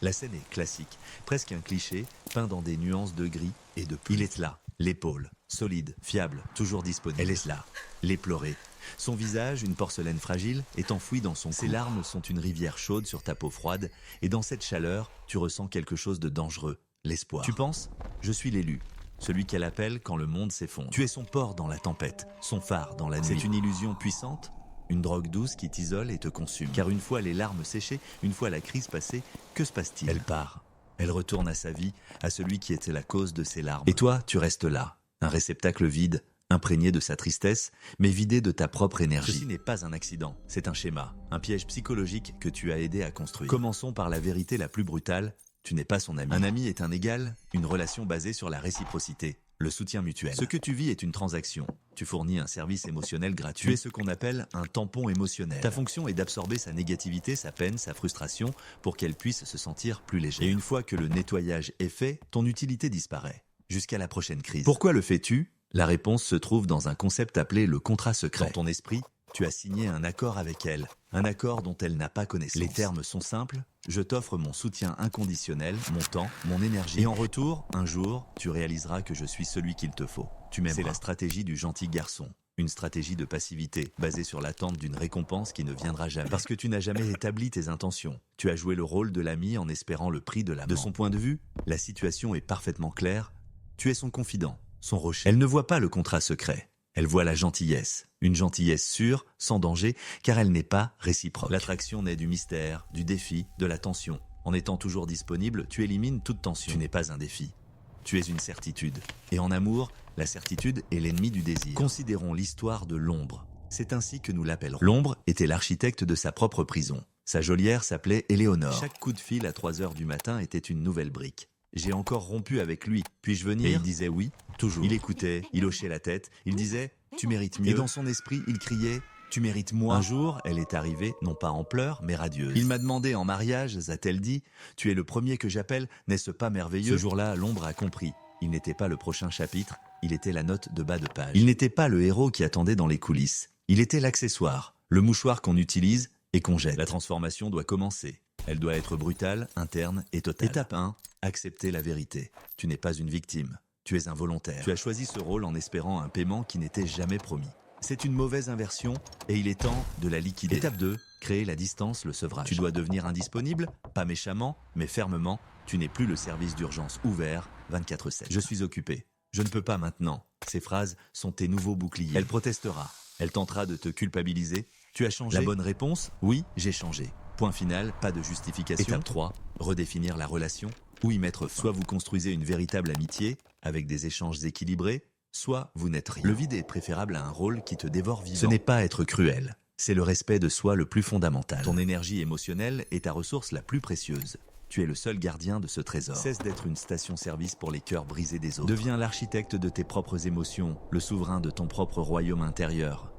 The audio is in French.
La scène est classique, presque un cliché, peint dans des nuances de gris et de pluie. Il est là, l'épaule, solide, fiable, toujours disponible. Elle est là, l'éplorée. Son visage, une porcelaine fragile, est enfoui dans son cou. Ses larmes sont une rivière chaude sur ta peau froide, et dans cette chaleur, tu ressens quelque chose de dangereux, l'espoir. Tu penses ? Je suis l'élu, celui qu'elle appelle quand le monde s'effondre. Tu es son port dans la tempête, son phare dans la nuit. C'est une illusion puissante, une drogue douce qui t'isole et te consume. Car une fois les larmes séchées, une fois la crise passée, que se passe-t-il ? Elle part. Elle retourne à sa vie, à celui qui était la cause de ses larmes. Et toi, tu restes là, un réceptacle vide, imprégné de sa tristesse, mais vidé de ta propre énergie. Ceci n'est pas un accident, c'est un schéma, un piège psychologique que tu as aidé à construire. Commençons par la vérité la plus brutale, tu n'es pas son ami. Un ami est un égal, une relation basée sur la réciprocité, le soutien mutuel. Ce que tu vis est une transaction. Tu fournis un service émotionnel gratuit. Tu es ce qu'on appelle un tampon émotionnel. Ta fonction est d'absorber sa négativité, sa peine, sa frustration, pour qu'elle puisse se sentir plus légère. Et une fois que le nettoyage est fait, ton utilité disparaît, jusqu'à la prochaine crise. Pourquoi le fais-tu ? La réponse se trouve dans un concept appelé le contrat secret. Dans ton esprit, tu as signé un accord avec elle, un accord dont elle n'a pas connaissance. Les termes sont simples, je t'offre mon soutien inconditionnel, mon temps, mon énergie. Et en retour, un jour, tu réaliseras que je suis celui qu'il te faut. Tu m'aimeras. C'est la stratégie du gentil garçon. Une stratégie de passivité, basée sur l'attente d'une récompense qui ne viendra jamais. Parce que tu n'as jamais établi tes intentions. Tu as joué le rôle de l'ami en espérant le prix de l'amant. De son point de vue, la situation est parfaitement claire. Tu es son confident, son rocher. Elle ne voit pas le contrat secret. Elle voit la gentillesse. Une gentillesse sûre, sans danger, car elle n'est pas réciproque. L'attraction naît du mystère, du défi, de la tension. En étant toujours disponible, tu élimines toute tension. Tu n'es pas un défi. Tu es une certitude. Et en amour, la certitude est l'ennemi du désir. Considérons l'histoire de l'ombre. C'est ainsi que nous l'appellerons. L'ombre était l'architecte de sa propre prison. Sa geôlière s'appelait Éléonore. Chaque coup de fil à 3 heures du matin était une nouvelle brique. J'ai encore rompu avec lui. Puis-je venir ? Et il disait oui, toujours. Il écoutait, il hochait la tête, il disait « tu mérites mieux ». Et dans son esprit, il criait « tu mérites moins ». Un jour, elle est arrivée, non pas en pleurs, mais radieuse. Il m'a demandé en mariage, a-t-elle dit « tu es le premier que j'appelle, n'est-ce pas merveilleux ?» Ce jour-là, l'ombre a compris. Il n'était pas le prochain chapitre, il était la note de bas de page. Il n'était pas le héros qui attendait dans les coulisses. Il était l'accessoire, le mouchoir qu'on utilise et qu'on jette. La transformation doit commencer. Elle doit être brutale, interne et totale. Étape 1. Accepter la vérité. Tu n'es pas une victime. Tu es un volontaire. Tu as choisi ce rôle en espérant un paiement qui n'était jamais promis. C'est une mauvaise inversion et il est temps de la liquider. Étape 2. Créer la distance, le sevrage. Tu dois devenir indisponible, pas méchamment, mais fermement. Tu n'es plus le service d'urgence ouvert 24/7. Je suis occupé. Je ne peux pas maintenant. Ces phrases sont tes nouveaux boucliers. Elle protestera. Elle tentera de te culpabiliser. Tu as changé. La bonne réponse ? Oui, j'ai changé. Point final, pas de justification. Étape 3, redéfinir la relation ou y mettre fin. Soit vous construisez une véritable amitié, avec des échanges équilibrés, soit vous n'êtes rien. Le vide est préférable à un rôle qui te dévore vivant. Ce n'est pas être cruel, c'est le respect de soi le plus fondamental. Ton énergie émotionnelle est ta ressource la plus précieuse. Tu es le seul gardien de ce trésor. Cesse d'être une station-service pour les cœurs brisés des autres. Deviens l'architecte de tes propres émotions, le souverain de ton propre royaume intérieur.